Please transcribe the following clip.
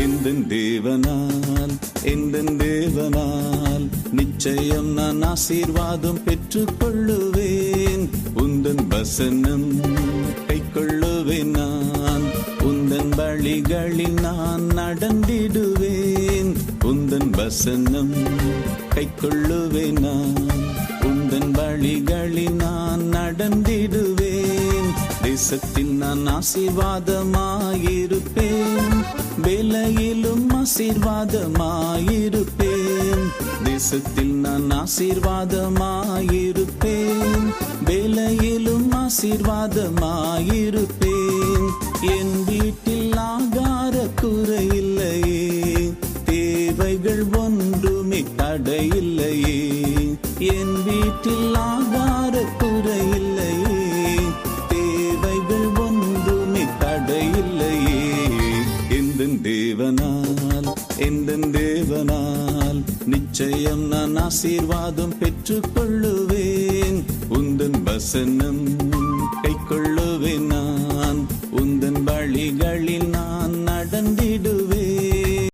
எந்தன் தேவனால் எந்தன் தேவனால் நிச்சயம் நான் ஆசீர்வாதம் பெற்றுக் கொள்ளுவேன். உந்தன் வசனம் கைக்கொள்ளுவேன் நான், உந்தன் வழிகளில் நான் நடந்திடுவேன். உந்தன் வசனம் கைக்கொள்ளுவேன் நான், உந்தன் வழிகளில் நான் நடந்திடுவேன். தேசத்தில் நான் ஆசீர்வாதமாயிருப்பேன், வேலையிலும் ஆசீர்வாதமாயிருப்பேன். தேசத்தில் நான் ஆசீர்வாதமாயிருப்பேன், வேலையிலும் ஆசீர்வாதமாயிருப்பேன். என் வீட்டில் ஆகார குறையில்லையே, தேவைகள் ஒன்றுமே தடையில்லையே. என் வீட்டில் ஆகார குறையில்லையே, தேவைகள் ஒன்றுமே தடையில்லையே. எந்தன் தேவனால் எந்தன் தேவனால் நிச்சயம் நான் ஆசீர்வாதம் பெற்றுக் கொள்ளுவேன். உந்தன் வசனம் கைக்கொள்ளுவேன் நான், உந்தன் வழிகளில்